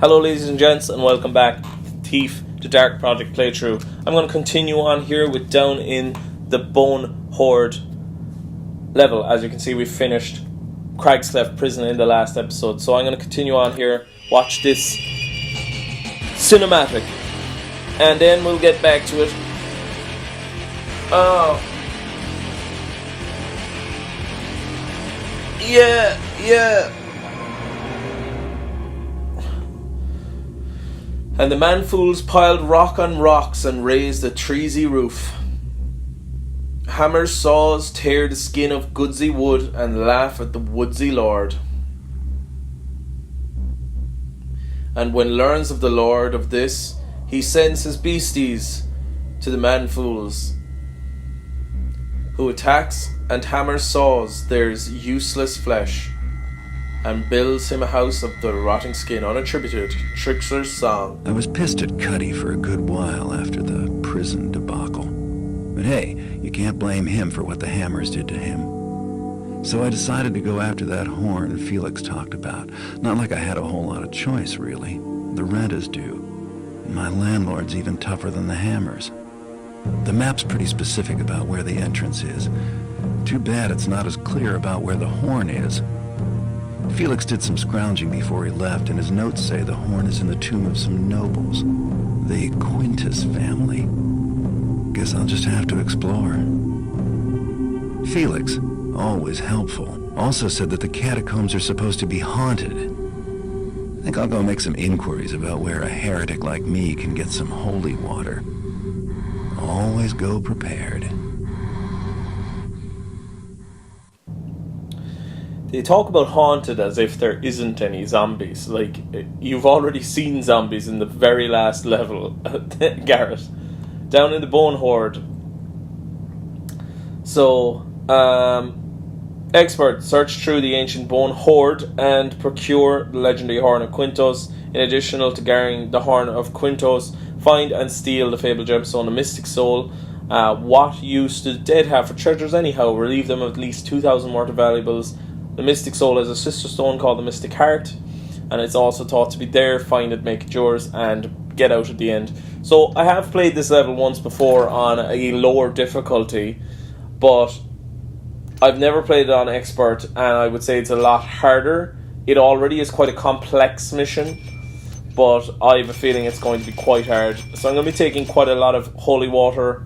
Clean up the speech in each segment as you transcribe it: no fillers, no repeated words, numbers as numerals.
Hello ladies and gents, and welcome back to Thief to Dark Project playthrough. I'm going to continue on here with down in the Bonehoard level. As you can see, we finished Cragscleft Prison in the last episode, so I'm going to continue on here, watch this cinematic, and then we'll get back to it. Oh. Yeah. And the man-fools piled rock on rocks and raised a treesy roof. Hammers, saws tear the skin of goodsy wood and laugh at the woodsy lord. And when learns of the lord of this, he sends his beasties to the man-fools, who attacks and hammers saws theirs useless flesh, and builds him a house of the rotting skin, unattributed trickster's song. I was pissed at Cuddy for a good while after the prison debacle. But hey, you can't blame him for what the hammers did to him. So I decided to go after that horn Felix talked about. Not like I had a whole lot of choice, really. The rent is due. And my landlord's even tougher than the hammers. The map's pretty specific about where the entrance is. Too bad it's not as clear about where the horn is. Felix did some scrounging before he left, and his notes say the horn is in the tomb of some nobles, the Quintus family. Guess I'll just have to explore. Felix, always helpful, also said that the catacombs are supposed to be haunted. I think I'll go make some inquiries about where a heretic like me can get some holy water. Always go prepared. They talk about haunted as if there isn't any zombies. Like, you've already seen zombies in the very last level, Garret. Down in the Bonehoard. So, expert, search through the ancient Bonehoard and procure the legendary horn of Quintus. In addition to carrying the horn of Quintus, find and steal the fabled gemstone, the mystic soul. What use do the dead have for treasures anyhow? Relieve them of at least 2,000 worth of valuables. The mystic soul has a sister stone called the mystic heart, and it's also thought to be there. Find it, make it yours, and get out at the end. So I have played this level once before on a lower difficulty, but I've never played it on expert, and I would say it's a lot harder. It already is quite a complex mission, but I have a feeling it's going to be quite hard. So I'm going to be taking quite a lot of holy water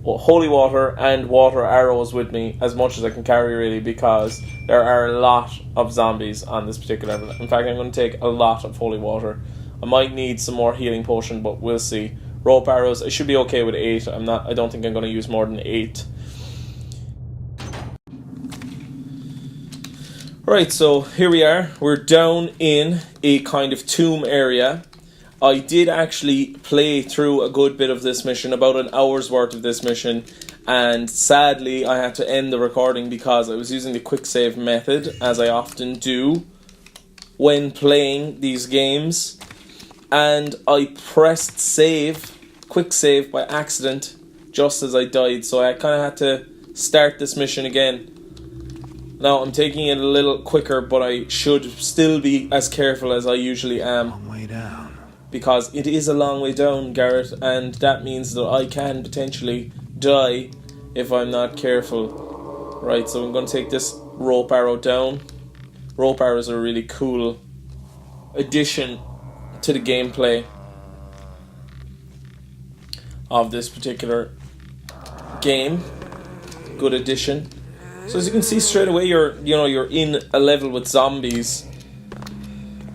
and water arrows with me, as much as I can carry really, because there are a lot of zombies on this particular level. In fact, I'm going to take a lot of holy water. I might need some more healing potion, but we'll see. Rope arrows, I should be okay with 8. I don't think I'm going to use more than 8. Right, so here we are. We're down in a kind of tomb area. I did actually play through a good bit of this mission, about an hour's worth of this mission, and sadly I had to end the recording because I was using the quick save method, as I often do when playing these games, and I pressed quick save by accident just as I died, so I kind of had to start this mission again. Now I'm taking it a little quicker, but I should still be as careful as I usually am. Long way down. Because it is a long way down, Garret, and that means that I can potentially die if I'm not careful. Right, so I'm going to take this rope arrow down. Rope arrows are a really cool addition to the gameplay of this particular game. Good addition. So as you can see straight away, you're in a level with zombies.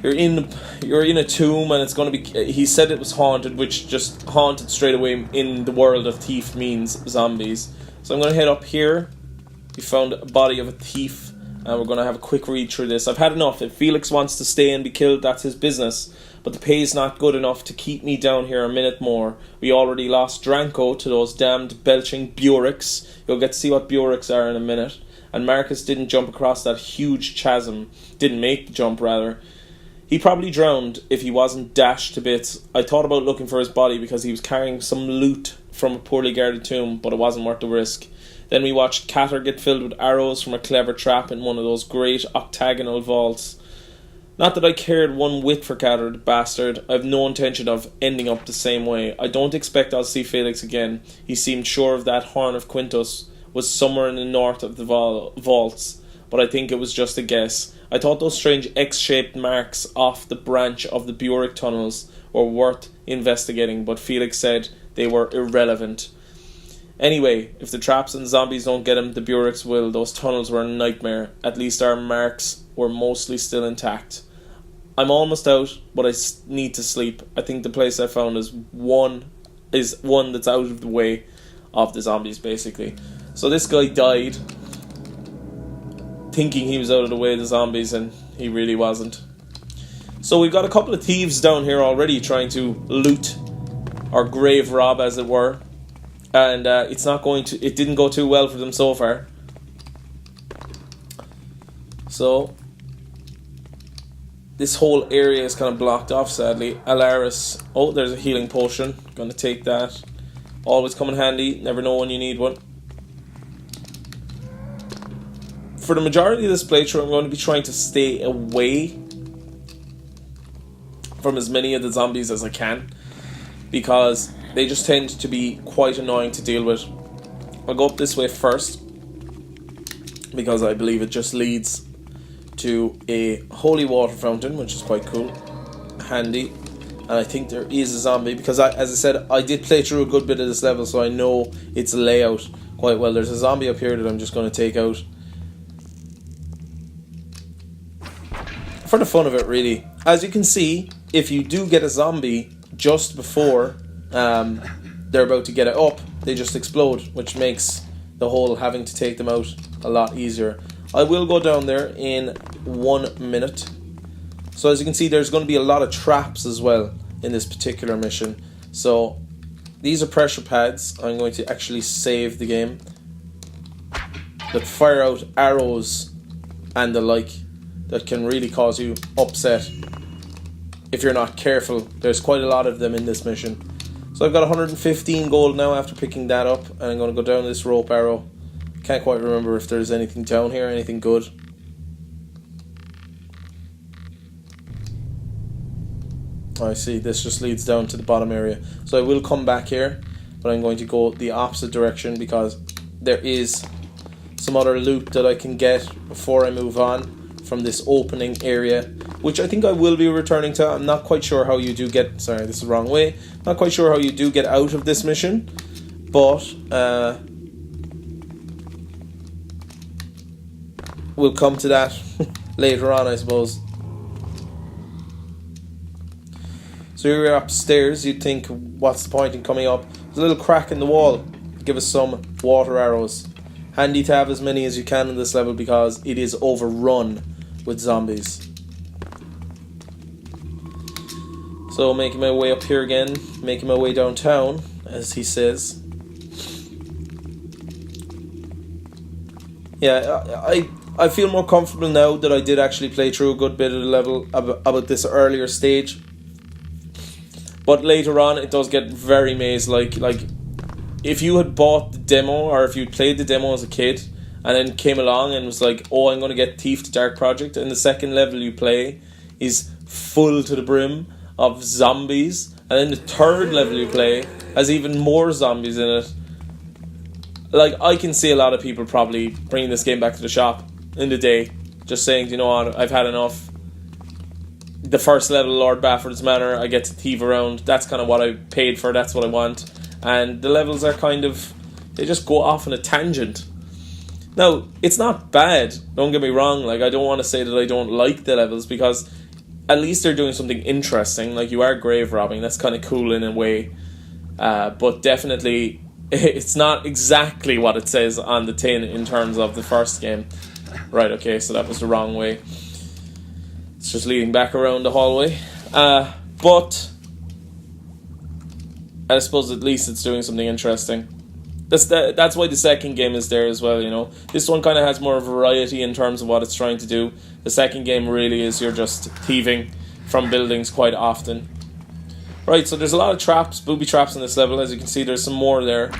You're in a tomb, and it's going to be... He said it was haunted, which just haunted straight away in the world of Thief means zombies. So I'm going to head up here. We found a body of a thief, and we're going to have a quick read through this. I've had enough. If Felix wants to stay and be killed, that's his business. But the pay's not good enough to keep me down here a minute more. We already lost Dranko to those damned belching Burricks. You'll get to see what Burricks are in a minute. And Marcus didn't jump across that huge chasm. Didn't make the jump, rather. He probably drowned if he wasn't dashed to bits. I thought about looking for his body because he was carrying some loot from a poorly guarded tomb, but it wasn't worth the risk. Then we watched Catter get filled with arrows from a clever trap in one of those great octagonal vaults. Not that I cared one whit for Catter, the bastard. I have no intention of ending up the same way. I don't expect I'll see Felix again. He seemed sure of that horn of Quintus was somewhere in the north of the vaults, but I think it was just a guess. I thought those strange X-shaped marks off the branch of the Burricks tunnels were worth investigating, but Felix said they were irrelevant. Anyway, if the traps and zombies don't get him, the Burricks will. Those tunnels were a nightmare. At least our marks were mostly still intact. I'm almost out, but I need to sleep. I think the place I found is one that's out of the way of the zombies, basically. So this guy died thinking he was out of the way of the zombies, and he really wasn't. So we've got a couple of thieves down here already trying to loot, or grave rob as it were, and it didn't go too well for them so far. So this whole area is kind of blocked off, sadly. Alaris. Oh, there's a healing potion. Gonna take that. Always come in handy. Never know when you need one. For the majority of this playthrough, I'm going to be trying to stay away from as many of the zombies as I can, because they just tend to be quite annoying to deal with. I'll go up this way first, because I believe it just leads to a holy water fountain, which is quite cool, handy. And I think there is a zombie, because as I said, I did play through a good bit of this level, so I know its layout quite well. There's a zombie up here that I'm just going to take out for the fun of it, really. As you can see, if you do get a zombie just before they're about to get it up, they just explode, which makes the whole having to take them out a lot easier. I will go down there in 1 minute. So as you can see, there's going to be a lot of traps as well in this particular mission. So these are pressure pads. I'm going to actually save the game that fire out arrows and the like that can really cause you upset if you're not careful. There's quite a lot of them in this mission. So I've got 115 gold now after picking that up, and I'm going to go down this rope arrow. Can't quite remember if there's anything down here, anything good. I see, this just leads down to the bottom area. So I will come back here, but I'm going to go the opposite direction because there is some other loot that I can get before I move on from this opening area, which I think I will be returning to. I'm not quite sure how you do get... Sorry, this is the wrong way. Not quite sure how you do get out of this mission, but... we'll come to that later on, I suppose. So here we're upstairs. You'd think, what's the point in coming up? There's a little crack in the wall. Give us some water arrows. Handy to have as many as you can in this level because it is overrun with zombies. So making my way up here again, making my way downtown, as he says. Yeah, I feel more comfortable now that I did actually play through a good bit of the level about this earlier stage. But later on, it does get very maze-like. Like, if you had bought the demo, or if you played the demo as a kid, and then came along and was like, oh, I'm going to get Thief the Dark Project, and the second level you play is full to the brim of zombies, and then the third level you play has even more zombies in it. Like, I can see a lot of people probably bringing this game back to the shop in the day, just saying, you know what, I've had enough. The first level, Lord Bafford's Manor, I get to thieve around. That's kind of what I paid for, that's what I want. And the levels are kind of, they just go off on a tangent. Now, it's not bad, don't get me wrong. Like, I don't want to say that I don't like the levels, because at least they're doing something interesting. Like, you are grave robbing, that's kind of cool in a way. But definitely, it's not exactly what it says on the tin in terms of the first game. Right, okay, so that was the wrong way. It's just leading back around the hallway. But I suppose at least it's doing something interesting. That's why the second game is there as well, you know. This one kind of has more variety in terms of what it's trying to do. The second game really is you're just thieving from buildings quite often. Right, so there's a lot of traps, booby traps in this level. As you can see, there's some more there.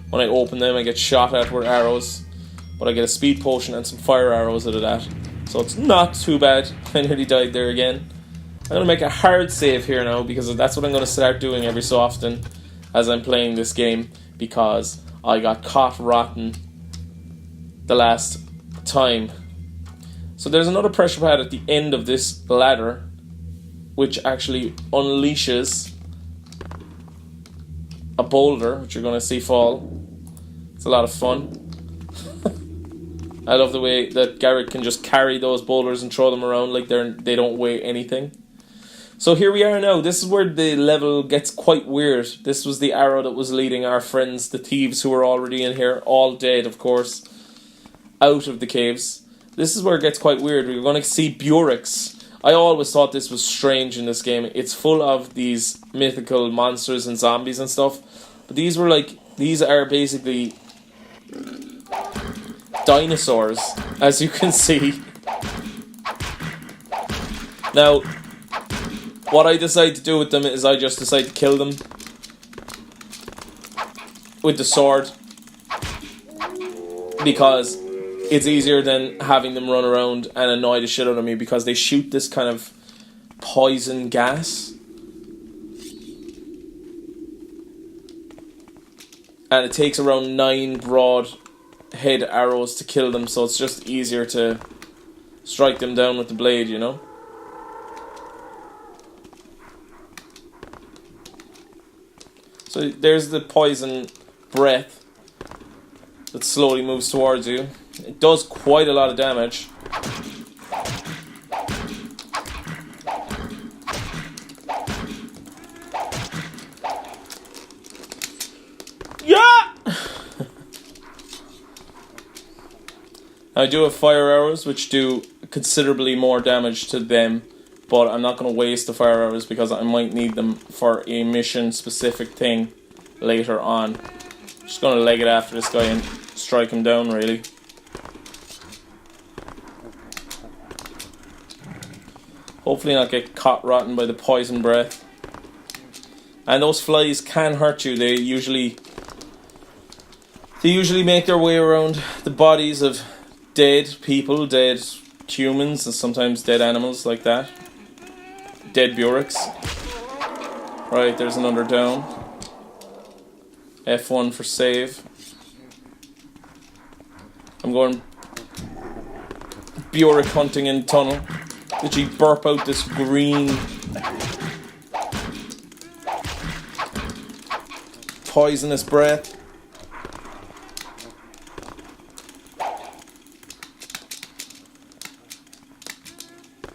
When I open them, I get shot at with arrows. But I get a speed potion and some fire arrows out of that. So it's not too bad. I nearly died there again. I'm going to make a hard save here now, because that's what I'm going to start doing every so often as I'm playing this game, because I got caught rotten the last time. So there's another pressure pad at the end of this ladder, which actually unleashes a boulder, which you're going to see fall. It's a lot of fun. I love the way that Garret can just carry those boulders and throw them around like they don't weigh anything. So here we are now. This is where the level gets quite weird. This was the arrow that was leading our friends, the thieves who were already in here, all dead of course, out of the caves. This is where it gets quite weird. We're going to see Burricks. I always thought this was strange in this game. It's full of these mythical monsters and zombies and stuff. But these are basically dinosaurs, as you can see. Now, what I decide to do with them is I just decide to kill them with the sword, because it's easier than having them run around and annoy the shit out of me, because they shoot this kind of poison gas. And it takes around 9 broad head arrows to kill them, so it's just easier to strike them down with the blade, you know? So there's the poison breath that slowly moves towards you. It does quite a lot of damage. Yeah! I do have fire arrows, which do considerably more damage to them, but I'm not going to waste the fire arrows because I might need them for a mission-specific thing later on. Just going to leg it after this guy and strike him down, really. Hopefully not get caught rotten by the poison breath. And those flies can hurt you. They usually make their way around the bodies of dead people, dead humans, and sometimes dead animals like that. Dead Burricks. Right, there's another down. F1 for save. I'm going Burrick hunting in tunnel. Did he burp out this green poisonous breath?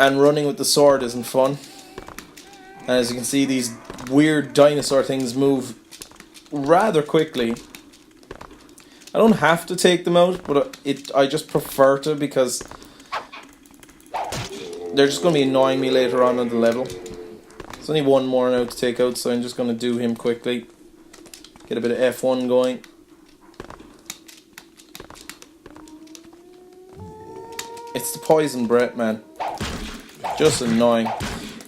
And running with the sword isn't fun. And as you can see, these weird dinosaur things move rather quickly. I don't have to take them out, but I just prefer to, because they're just going to be annoying me later on in the level. There's only one more now to take out, so I'm just going to do him quickly. Get a bit of F1 going. It's the poison breath, man. Just annoying.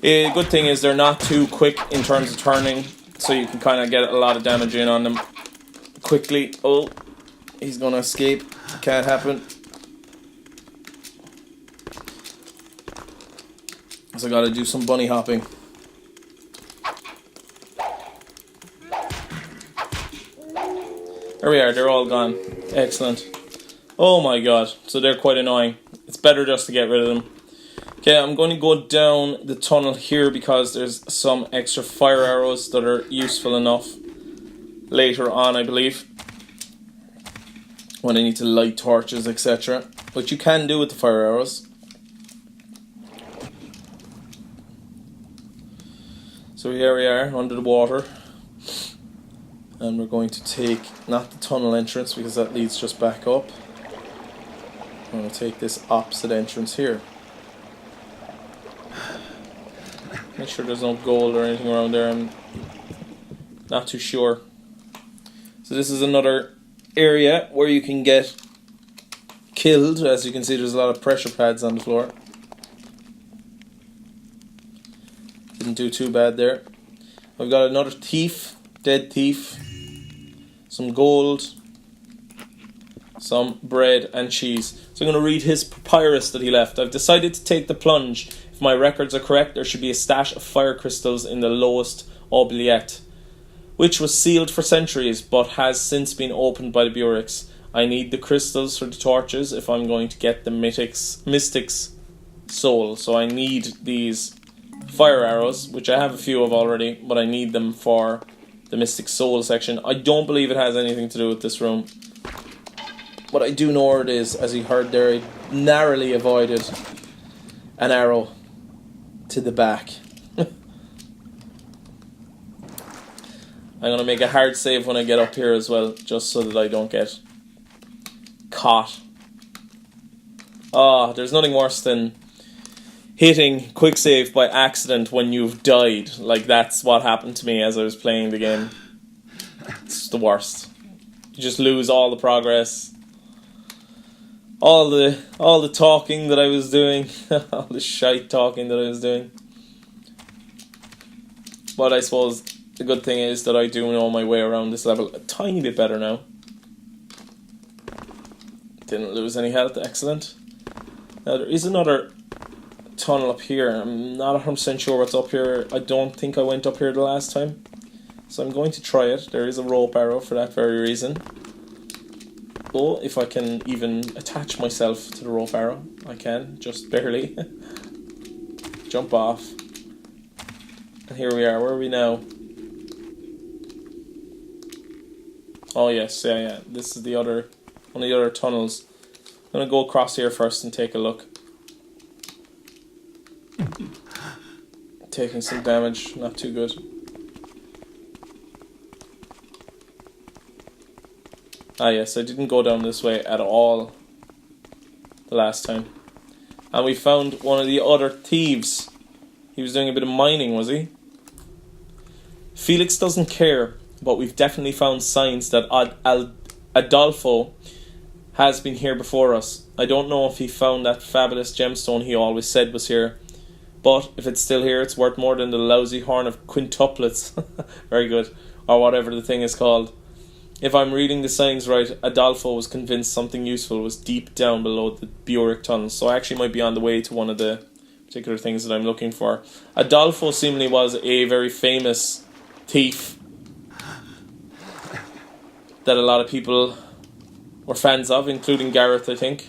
The good thing is they're not too quick in terms of turning, so you can kind of get a lot of damage in on them quickly. Oh, he's going to escape. Can't happen. So I got to do some bunny hopping. There we are, they're all gone. Excellent. Oh my god, so they're quite annoying. It's better just to get rid of them. Okay, I'm going to go down the tunnel here because there's some extra fire arrows that are useful enough later on, I believe, when I need to light torches, etc. But you can do with the fire arrows. So here we are, under the water. And we're going to take, not the tunnel entrance, because that leads just back up. I'm going to take this opposite entrance here. Make sure there's no gold or anything around there. I'm not too sure. So this is another area where you can get killed. As you can see, there's a lot of pressure pads on the floor. Didn't do too bad there. I've got another thief, dead thief, some gold, some bread and cheese. So I'm going to read his papyrus that he left. I've decided to take the plunge. If my records are correct, there should be a stash of fire crystals in the lowest oubliette, which was sealed for centuries but has since been opened by the Burricks. I need the crystals for the torches if I'm going to get the mystic's soul. So I need these fire arrows, which I have a few of already, but I need them for the mystic soul section. I don't believe it has anything to do with this room, but I do know where it is. As you heard there, I narrowly avoided an arrow to the back. I'm going to make a hard save when I get up here as well, just so that I don't get caught. There's nothing worse than hitting quick save by accident when you've died. Like, that's what happened to me as I was playing the game. It's the worst. You just lose all the progress. All the talking that I was doing. All the shite talking that I was doing. But I suppose the good thing is that I do know my way around this level a tiny bit better now. Didn't lose any health, excellent. Now there is another tunnel up here. I'm not 100% sure what's up here. I don't think I went up here the last time, so I'm going to try it. There is a rope arrow for that very reason. Oh, if I can even attach myself to the rope arrow. I can, just barely. Jump off. And here we are. Where are we now? Oh yes, yeah. This is one of the other tunnels. I'm going to go across here first and take a look. Taking some damage, not too good. Yes, I didn't go down this way at all the last time. And we found one of the other thieves. He was doing a bit of mining, was he? Felix doesn't care, but we've definitely found signs that Adolfo has been here before us. I don't know if he found that fabulous gemstone he always said was here, but if it's still here, it's worth more than the lousy horn of quintuplets. Very good. Or whatever the thing is called. If I'm reading the signs right, Adolfo was convinced something useful was deep down below the Burrick tunnels, so I actually might be on the way to one of the particular things that I'm looking for. Adolfo seemingly was a very famous thief that a lot of people were fans of, including Garret, I think,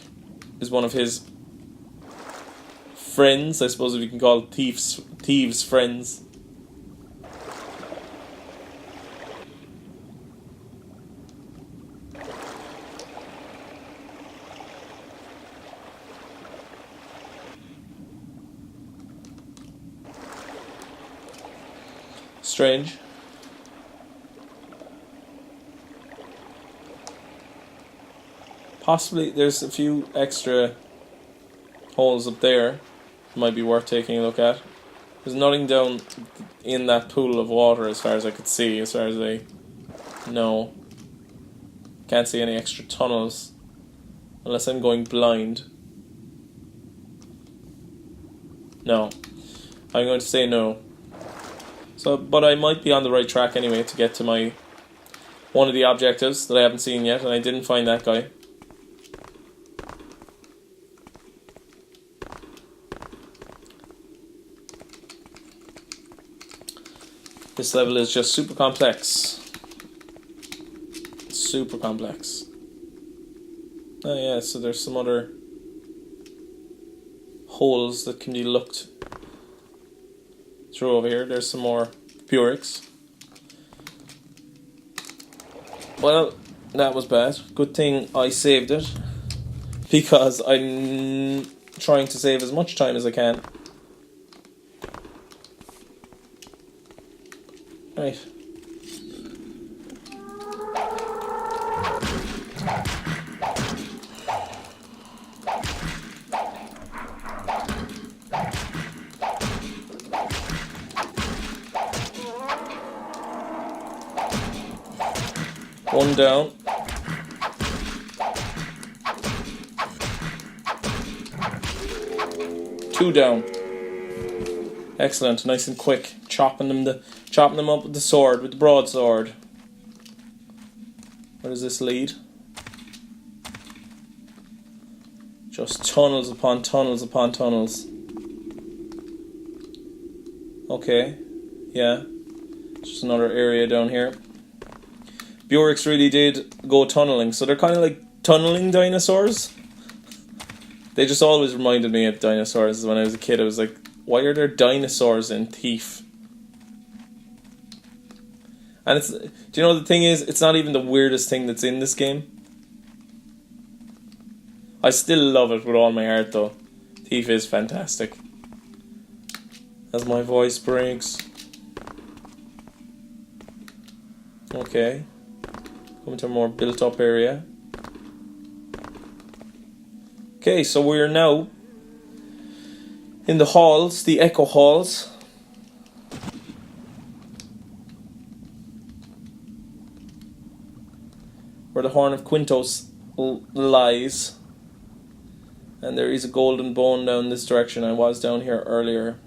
is one of his friends, I suppose, if you can call thieves friends. Strange. Possibly there's a few extra holes up there. Might be worth taking a look at. There's nothing down in that pool of water as far as I could see, as far as I know. Can't see any extra tunnels. Unless I'm going blind. No. I'm going to say no. So, but I might be on the right track anyway to get to one of the objectives that I haven't seen yet, and I didn't find that guy. This level is just super complex. Super complex. Oh yeah, so there's some other holes that can be looked through over here. There's some more Burricks. Well, that was bad. Good thing I saved it, because I'm trying to save as much time as I can. Right. One down. Two down. Excellent, nice and quick. Chopping them up with the sword, with the broadsword. Where does this lead? Just tunnels upon tunnels upon tunnels. Okay. Yeah. Just another area down here. Burricks really did go tunneling. So they're kind of like tunneling dinosaurs. They just always reminded me of dinosaurs. When I was a kid, I was like, why are there dinosaurs in Thief? And it's, do you know the thing is, it's not even the weirdest thing that's in this game. I still love it with all my heart though. Thief is fantastic. As my voice breaks. Okay. Coming to a more built up area. Okay, so we're now in the halls, the echo halls. Where the horn of Quintus lies. And there is a golden bone down this direction. I was down here earlier.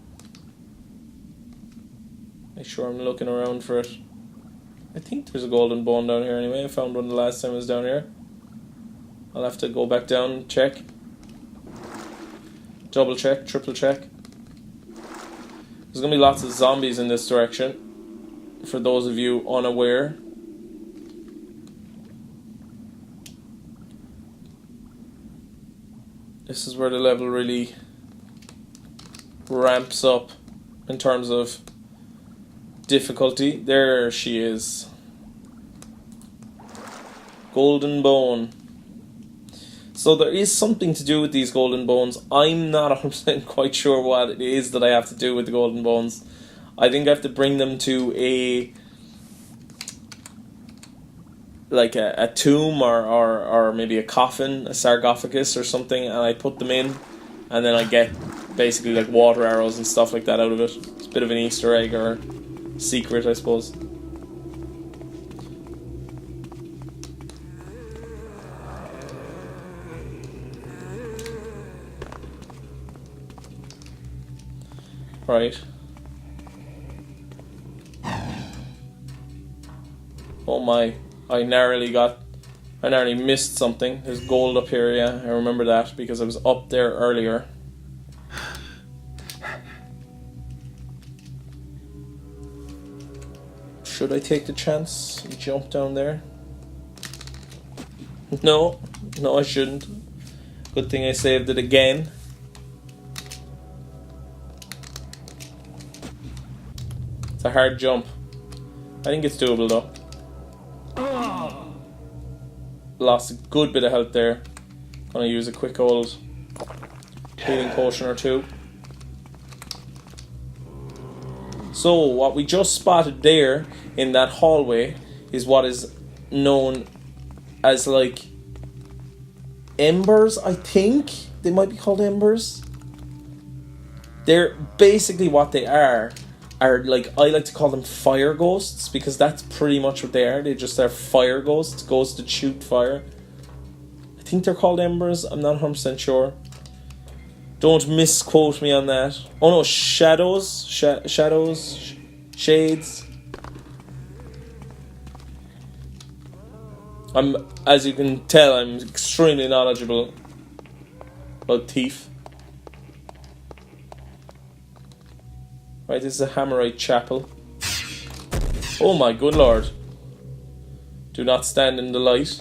Make sure I'm looking around for it. I think there's a golden bone down here anyway. I found one the last time I was down here. I'll have to go back down and check. Double check, triple check. There's going to be lots of zombies in this direction. For those of you unaware. This is where the level really ramps up in terms of difficulty. There she is. Golden bone. So there is something to do with these golden bones. I'm not 100% quite sure what it is that I have to do with the golden bones. I think I have to bring them to a tomb or maybe a coffin, a sarcophagus or something, and I put them in, and then I get basically like water arrows and stuff like that out of it. It's a bit of an Easter egg or secret, I suppose. Right. Oh my. I narrowly missed something. There's gold up here, yeah. I remember that because I was up there earlier. Should I take the chance and jump down there? No, I shouldn't. Good thing I saved it again. It's a hard jump. I think it's doable though. Lost a good bit of health there. Gonna use a quick old healing potion or two. So what we just spotted there in that hallway is what is known as like embers, I think. They might be called embers. They're basically what they are like, I like to call them fire ghosts, because that's pretty much what they are. They just are fire ghosts, ghosts that shoot fire. I think they're called embers, I'm not 100% sure. Don't misquote me on that. Oh no, shadows, shades. As you can tell, I'm extremely knowledgeable about Thief. Right, this is a Hammerite chapel. Oh my good lord. Do not stand in the light.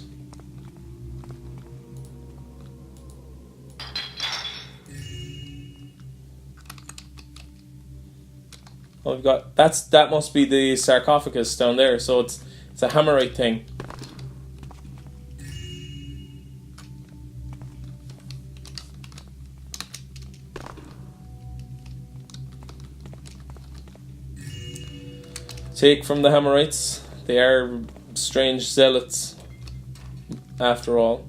Oh, we've got that must be the sarcophagus down there, so it's a Hammerite thing. Take from the Hammerites. They are strange zealots, after all.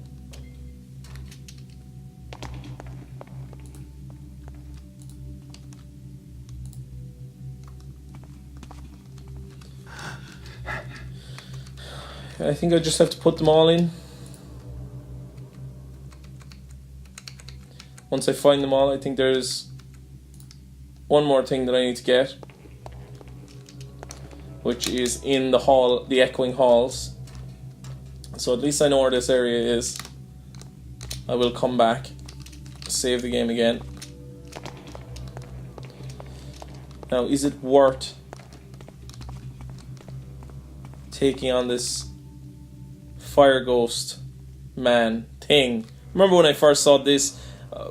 I think I just have to put them all in. Once I find them all, I think there's one more thing that I need to get, which is in the hall, the echoing halls. So at least I know where this area is. I will come back. save the game again. Now, is it worth taking on this fire ghost man thing? Remember when I first saw this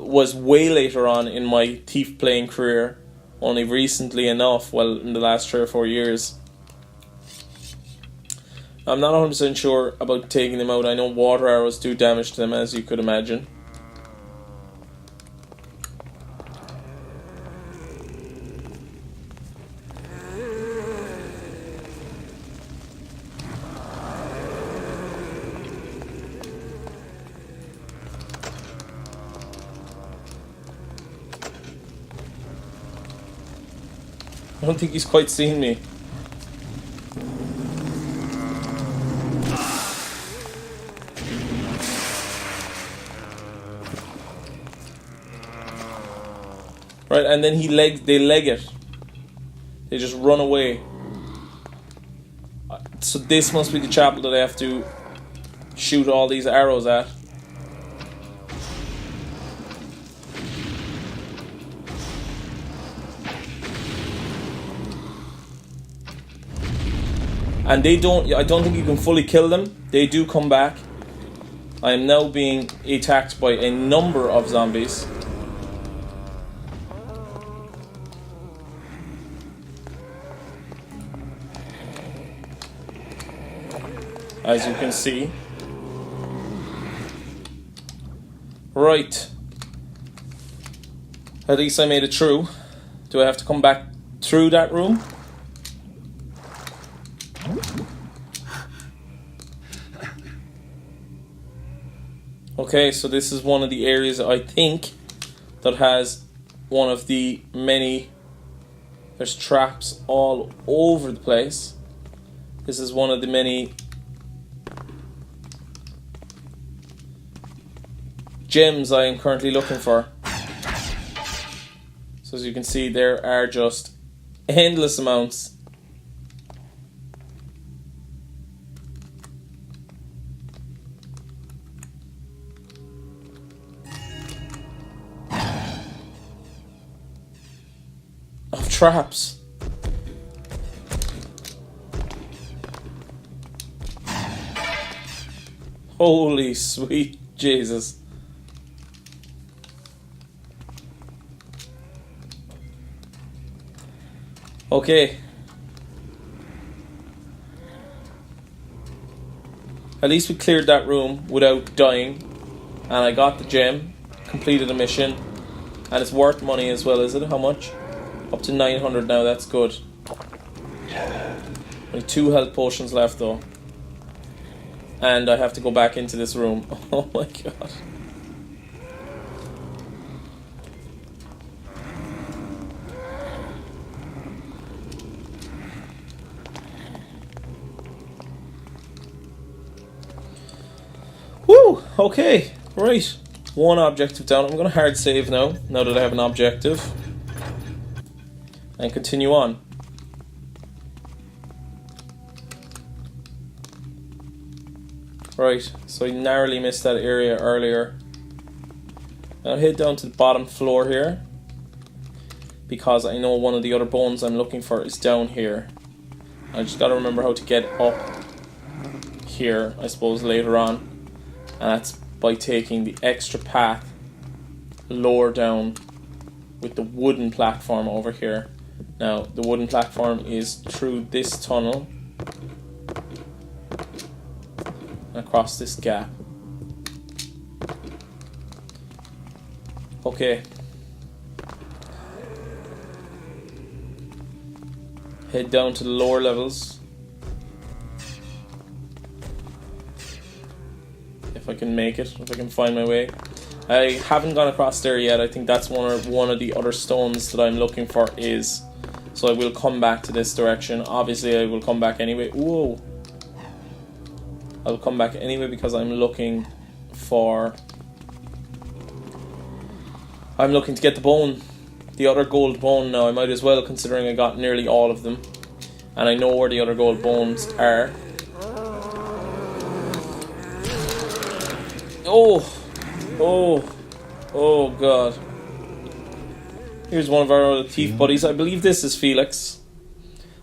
was way later on in my thief playing career, only recently enough, well, in the last 3 or 4 years. I'm not 100% sure about taking them out. I know water arrows do damage to them, as you could imagine. I don't think he's quite seen me. Right, and then they leg it. They just run away. So this must be the chapel that I have to shoot all these arrows at. And I don't think you can fully kill them. They do come back. I am now being attacked by a number of zombies. As you can see. Right. At least I made it through. Do I have to come back through that room? Okay, so this is one of the areas I think that has one of the many... There's traps all over the place. This is one of the many gems I am currently looking for. So as you can see, there are just endless amounts. Of traps. Holy sweet Jesus. Okay. At least we cleared that room without dying. And I got the gem. Completed a mission. And it's worth money as well, is it? How much? Up to 900 now, that's good. Only 2 health potions left though. And I have to go back into this room. Oh my god. Woo! Okay, right. 1 objective down. I'm going to hard save now that I have an objective. And continue on. Right, so I narrowly missed that area earlier. I'll head down to the bottom floor here, because I know one of the other bones I'm looking for is down here. I just gotta remember how to get up here, I suppose, later on. And that's by taking the extra path lower down with the wooden platform over here. Now, the wooden platform is through this tunnel across this gap. Okay. Head down to the lower levels. If I can make it, if I can find my way. I haven't gone across there yet. I think that's one of the other stones that I'm looking for is. So I will come back to this direction. Obviously I will come back anyway. Whoa. I'll come back anyway because I'm looking to get the bone. The other gold bone now. I might as well, considering I got nearly all of them. And I know where the other gold bones are. Oh. Oh god. Here's one of our other thief buddies. I believe this is Felix.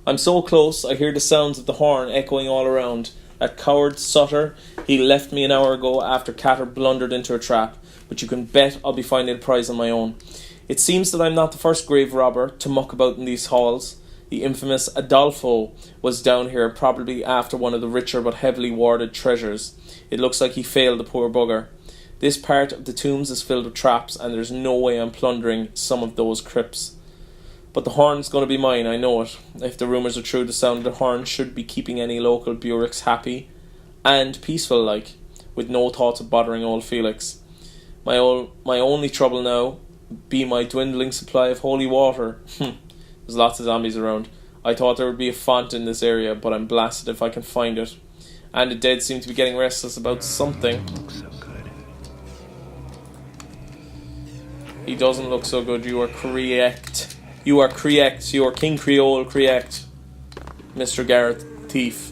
I'm so close, I hear the sounds of the horn echoing all around. That coward Sutter, he left me an hour ago after Catter blundered into a trap. But you can bet I'll be finding a prize on my own. It seems that I'm not the first grave robber to muck about in these halls. The infamous Adolfo was down here probably after one of the richer but heavily warded treasures. It looks like he failed, the poor bugger. This part of the tombs is filled with traps, and there's no way I'm plundering some of those crypts. But the horn's going to be mine, I know it. If the rumours are true, the sound of the horn should be keeping any local Burricks happy and peaceful like, with no thoughts of bothering old Felix. My only trouble now be my dwindling supply of holy water. There's lots of zombies around. I thought there would be a font in this area, but I'm blasted if I can find it. And the dead seem to be getting restless about something. Looks so good. He doesn't look so good, you are correct. You are correct. You are King Creole correct, Mr. Garret Thief.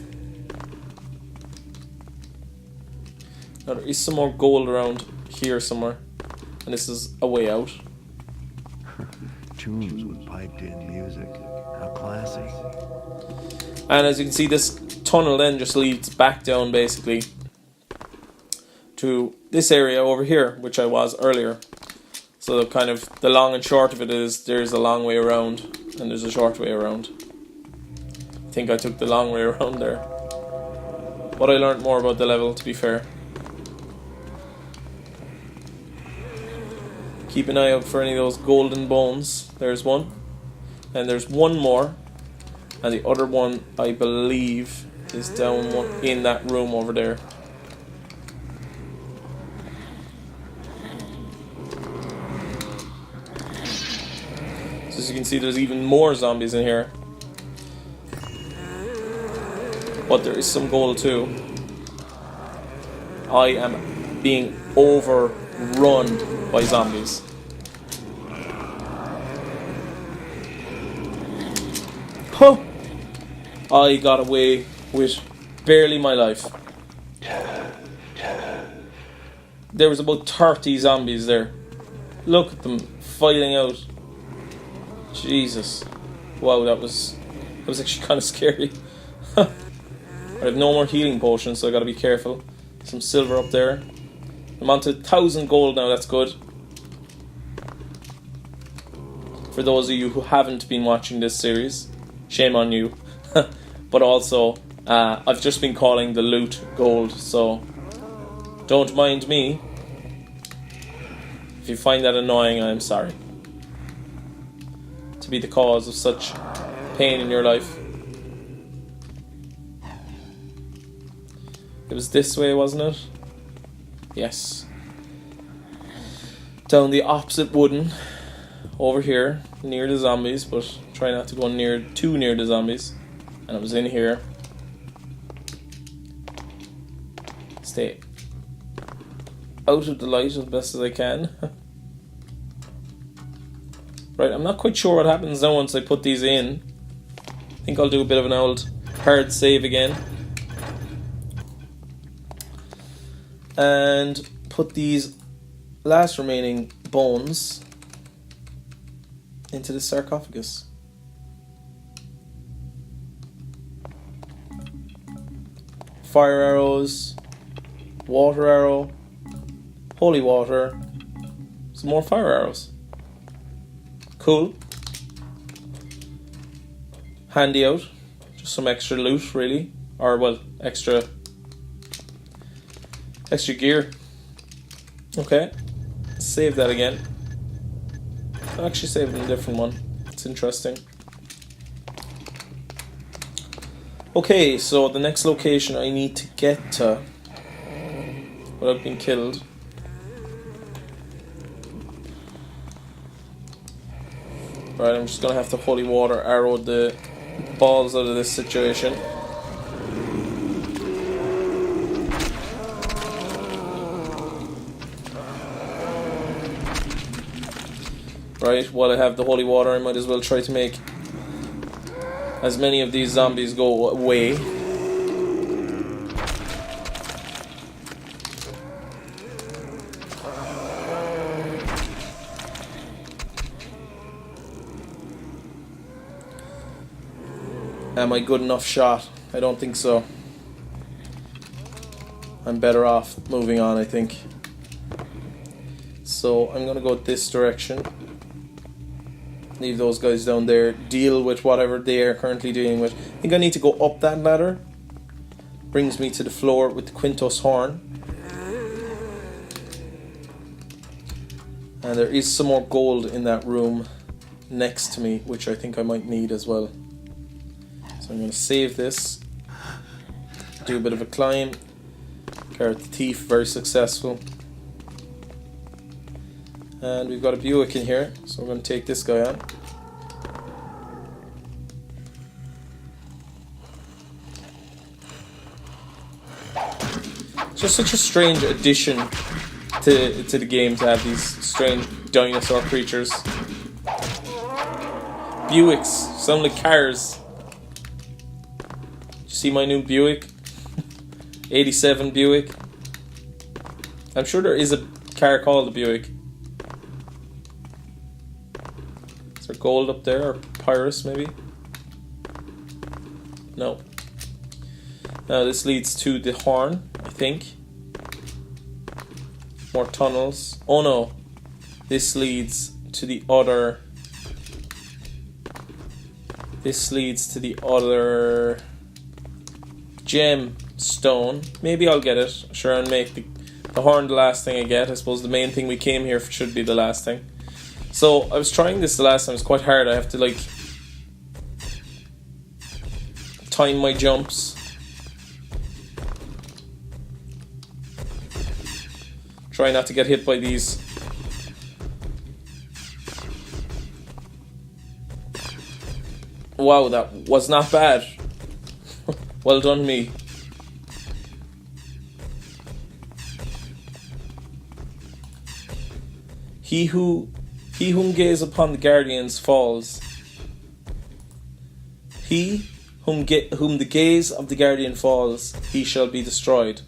Now there is some more gold around here somewhere, and this is a way out. Tombs with piped-in music. How classy. And as you can see, this tunnel then just leads back down basically to this area over here, which I was earlier. So kind of the long and short of it is there's a long way around and there's a short way around. I think I took the long way around there. But I learned more about the level, to be fair. Keep an eye out for any of those golden bones. There's one. And there's one more. And the other one, I believe, is down in that room over there. So as you can see, there's even more zombies in here. But there is some gold too. I am being overrun by zombies. Huh! I got away with barely my life. There was about 30 zombies there. Look at them filing out. Jesus. Wow, that was actually kind of scary. I have no more healing potions, so I gotta be careful. Some silver up there. I'm on to 1,000 gold now, that's good. For those of you who haven't been watching this series, shame on you. But also, I've just been calling the loot gold, so don't mind me. If you find that annoying, I am sorry to be the cause of such pain in your life. It was this way, wasn't it? Yes. Down the opposite wooden, over here, near the zombies, but try not to go too near the zombies. And I was in here. Stay out of the light as best as I can. Right, I'm not quite sure what happens now once I put these in. I think I'll do a bit of an old hard save again. And put these last remaining bones into the sarcophagus. Fire arrows, water arrow, holy water, some more fire arrows. Cool. Handy out. Just some extra loot, really. Or, well, extra gear. Okay. Save that again. I'll actually save it in a different one. It's interesting. Okay, so the next location I need to get to without being killed. Right, I'm just gonna have to holy water arrow the balls out of this situation. Right, while I have the holy water, I might as well try to make as many of these zombies go away. Am I good enough shot? I don't think so. I'm better off moving on, I think. So I'm going to go this direction. Leave those guys down there. Deal with whatever they are currently dealing with. I think I need to go up that ladder. Brings me to the floor with the Quintus horn. And there is some more gold in that room next to me, which I think I might need as well. So I'm going to save this. Do a bit of a climb. Garret the thief, very successful. And we've got a Buick in here, so we're going to take this guy on. It's just such a strange addition to the game to have these strange dinosaur creatures. Buicks, sound like cars. Did you see my new Buick? 87 Buick. I'm sure there is a car called the Buick. Is there gold up there, or Pyrus maybe? No. Now this leads to the horn, I think. More tunnels. Oh no. This leads to the other... This leads to the other... gem stone. Maybe I'll get it. Sure, and make the horn the last thing I get. I suppose the main thing we came here for should be the last thing. So I was trying this the last time. It's quite hard. I have to like time my jumps. Try not to get hit by these. Wow, that was not bad. Well done, me. He whom gaze upon the guardians falls. He whom the gaze of the guardian falls, he shall be destroyed.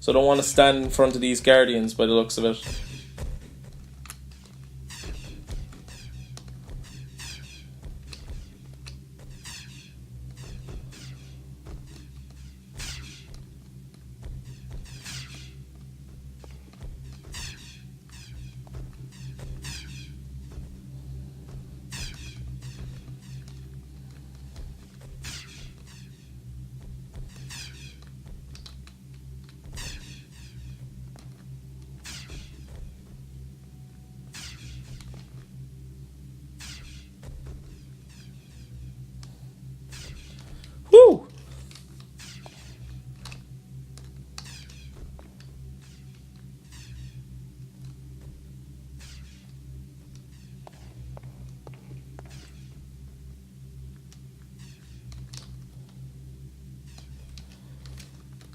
So I don't want to stand in front of these guardians by the looks of it. Woo!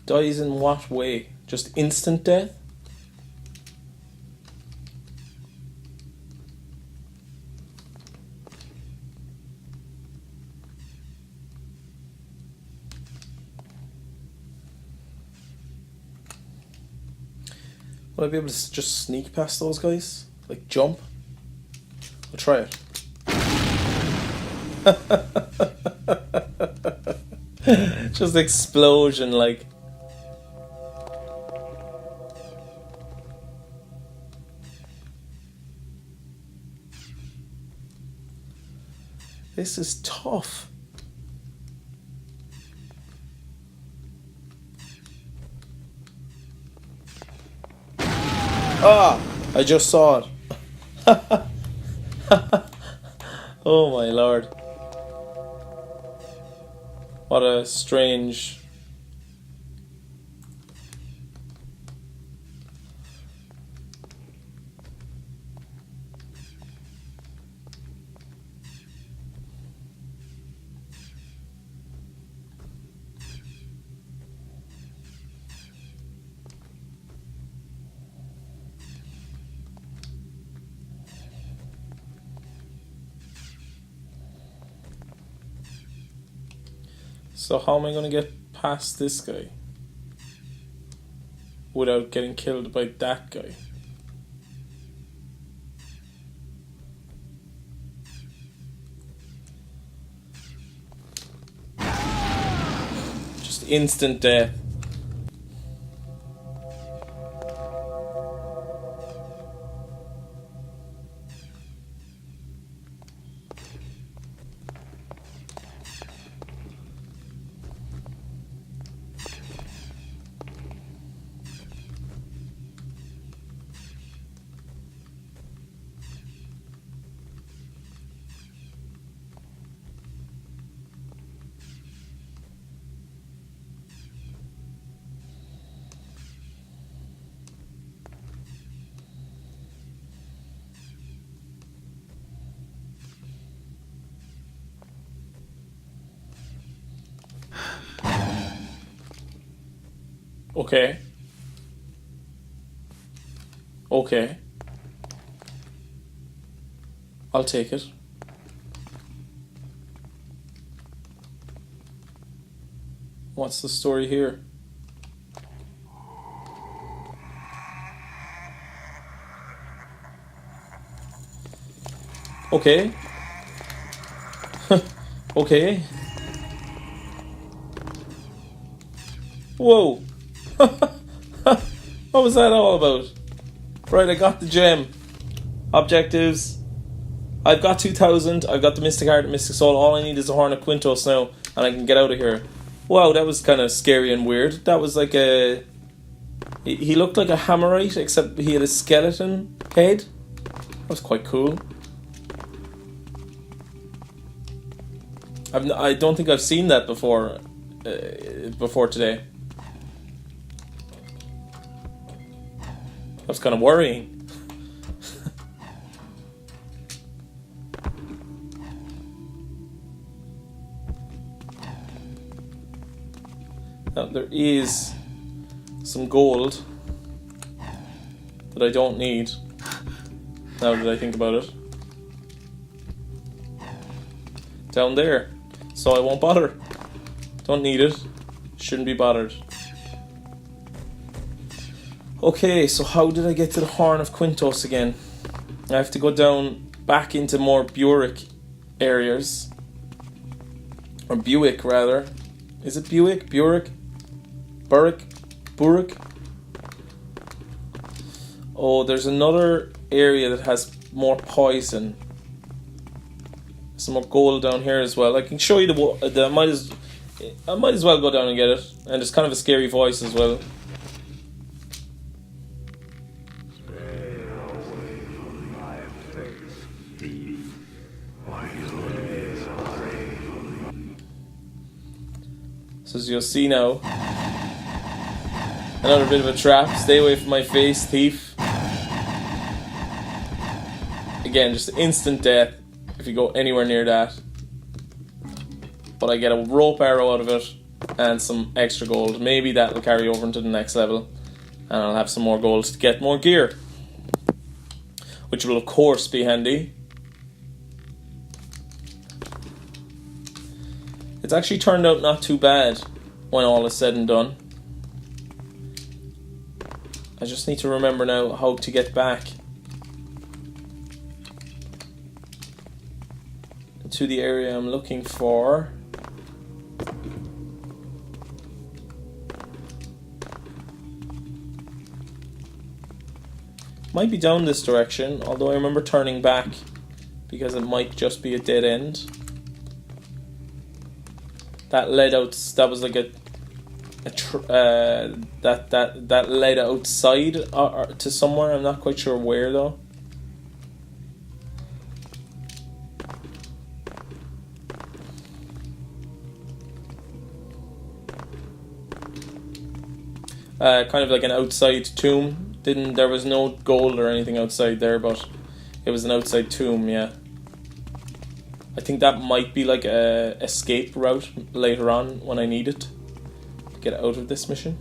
Dies in what way? Just instant death? Will I be able to just sneak past those guys? Like jump? I'll try it. Just explosion like. This is tough. Ah! I just saw it. Oh my lord. What a strange... So how am I going to get past this guy without getting killed by that guy? Just instant death. Okay. Okay. I'll take it. What's the story here? Okay. Okay. Whoa. What was that all about? Right, I got the gem. Objectives. I've got 2,000. I've got the Mystic Heart and Mystic Soul. All I need is the Horn of Quintus now, and I can get out of here. Wow, that was kind of scary and weird. That was like a... He looked like a Hammerite, except he had a skeleton head. That was quite cool. I don't think I've seen that before today. That's kind of worrying. Now, there is some gold that I don't need, now that I think about it. Down there. So I won't bother. Don't need it. Shouldn't be bothered. Okay, so how did I get to the Horn of Quintus again? I have to go down back into more Burrick areas. Or Buick, rather. Is it Buick? Burrick? Burrick? Burrick? Oh, there's another area that has more poison. Some more gold down here as well. I can show you I might as well go down and get it. And it's kind of a scary voice as well. So as you'll see now, another bit of a trap. Stay away from my face, thief. Again, just instant death if you go anywhere near that. But I get a rope arrow out of it and some extra gold. Maybe that will carry over into the next level, and I'll have some more gold to get more gear, which will of course be handy. It's actually turned out not too bad when all is said and done. I just need to remember now how to get back to the area I'm looking for. Might be down this direction, although I remember turning back because it might just be a dead end. That led out. That was like that led outside or to somewhere. I'm not quite sure where though. Kind of like an outside tomb. There was no gold or anything outside there, but it was an outside tomb. Yeah. I think that might be like a escape route later on when I need it to get out of this mission.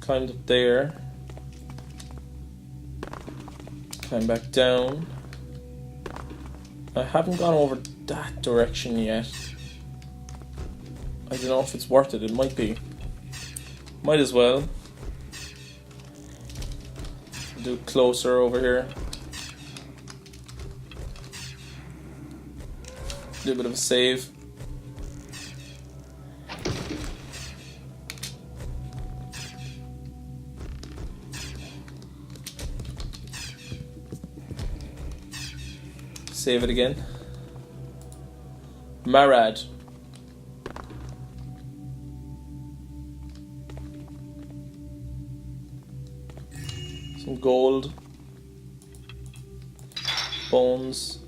Climbed up there. Climb back down. I haven't gone over that direction yet. I don't know if it's worth it. It might be. Might as well. Do closer over here. Do a bit of a save. Save it again. Marad. Some gold. Bones.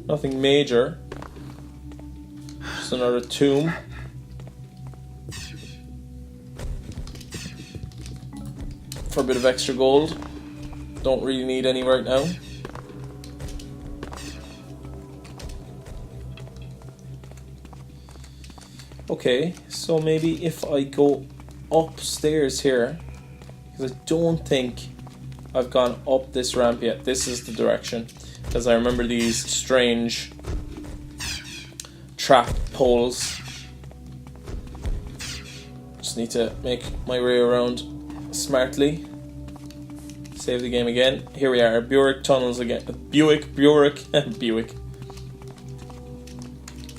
Nothing major. Just another tomb. For a bit of extra gold. Don't really need any right now. Okay, so maybe if I go upstairs here, because I don't think I've gone up this ramp yet. This is the direction, because I remember these strange trap poles. Just need to make my way around smartly. Save the game again. Here we are, Burrick tunnels again. Buick.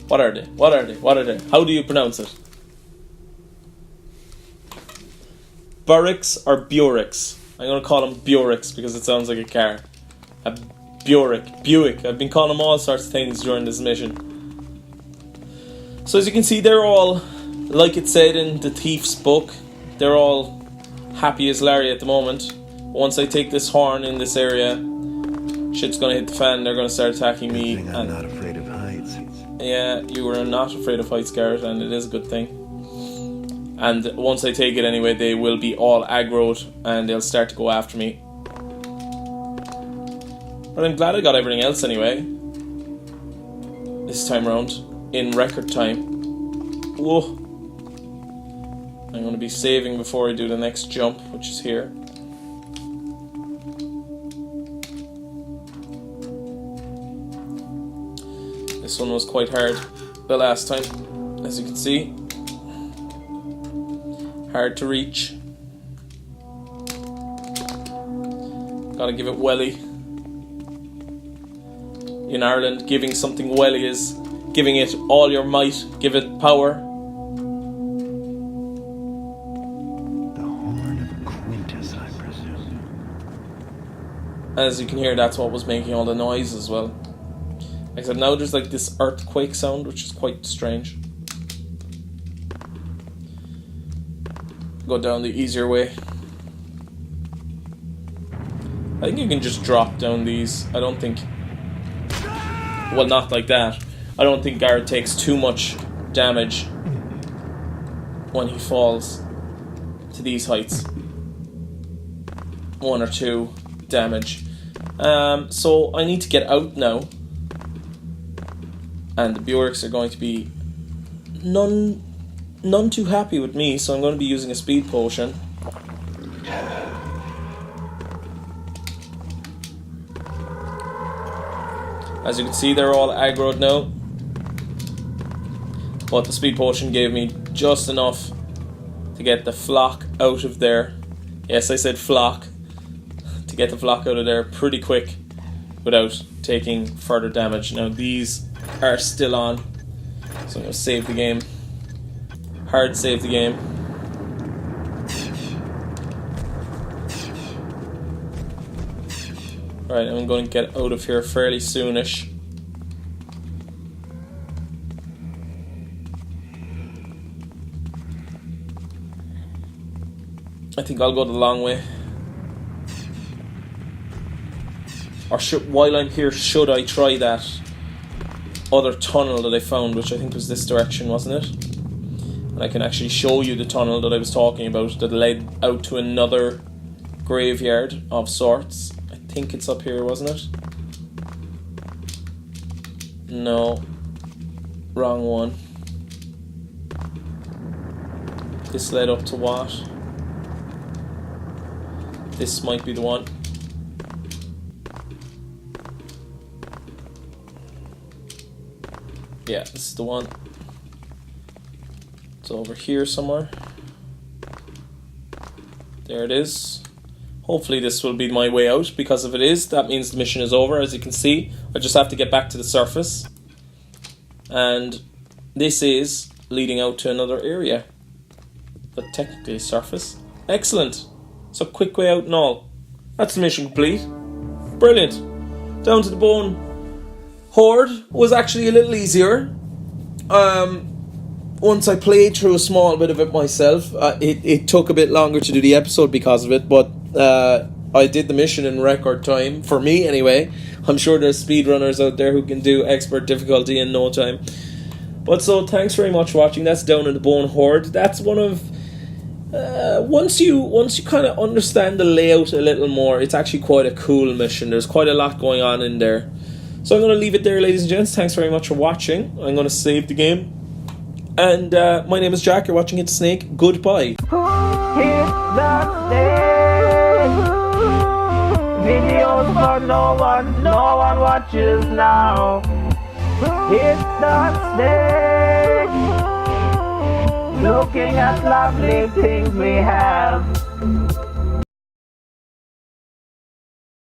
What are they? What are they? What are they? How do you pronounce it? Burricks or Burricks? I'm going to call them Burricks because it sounds like a car. A Buick. I've been calling them all sorts of things during this mission. So as you can see, they're all, like it said in the thief's book, they're all happy as Larry at the moment. Once I take this horn in this area, shit's going to hit the fan. They're going to start attacking me. I'm not afraid of heights. Yeah, you were not afraid of heights, Garret, and it is a good thing. And once I take it anyway, they will be all aggroed and they'll start to go after me. But I'm glad I got everything else anyway. This time round, in record time. Whoa. I'm going to be saving before I do the next jump, which is here. This one was quite hard the last time, as you can see. Hard to reach. Gotta give it welly. In Ireland, giving something welly is giving it all your might, give it power. The horn of Quintus, I presume. As you can hear, that's what was making all the noise as well. Except now there's like this earthquake sound, which is quite strange. Go down the easier way. I think you can just drop down these. I don't think... Well, not like that. I don't think Garret takes too much damage when he falls to these heights. 1 or 2 damage. So I need to get out now. And the Burricks are going to be none too happy with me, so I'm going to be using a speed potion. As you can see, they're all aggroed now. But the speed potion gave me just enough to get the flock out of there. Yes, I said flock. To get the flock out of there pretty quick without taking further damage. Now these are still on, so I'm going to save the game. Hard save the game. Right, I'm going to get out of here fairly soonish. I think I'll go the long way. Or while I'm here, should I try that other tunnel that I found, which I think was this direction, wasn't it? And I can actually show you the tunnel that I was talking about that led out to another graveyard of sorts. I think it's up here, wasn't it? No. Wrong one. This led up to what? This might be the one. Yeah, this is the one. It's over here somewhere. There it is. Hopefully this will be my way out, because if it is, that means the mission is over. As you can see, I just have to get back to the surface. And this is leading out to another area. But technically surface. Excellent. So quick way out and all. That's the mission complete. Brilliant. Down to the Bonehoard was actually a little easier. Once I played through a small bit of it myself, it took a bit longer to do the episode because of it, but I did the mission in record time, for me anyway. I'm sure there's speedrunners out there who can do expert difficulty in no time. But so, thanks very much for watching. That's down in the Bonehoard. That's one of... once you kind of understand the layout a little more, it's actually quite a cool mission. There's quite a lot going on in there. So I'm going to leave it there, ladies and gents. Thanks very much for watching. I'm going to save the game. And my name is Jack. You're watching Hit the Snake. Goodbye. Hit the snake. Videos for no one watches now. Hit the snake. Looking at lovely things we have.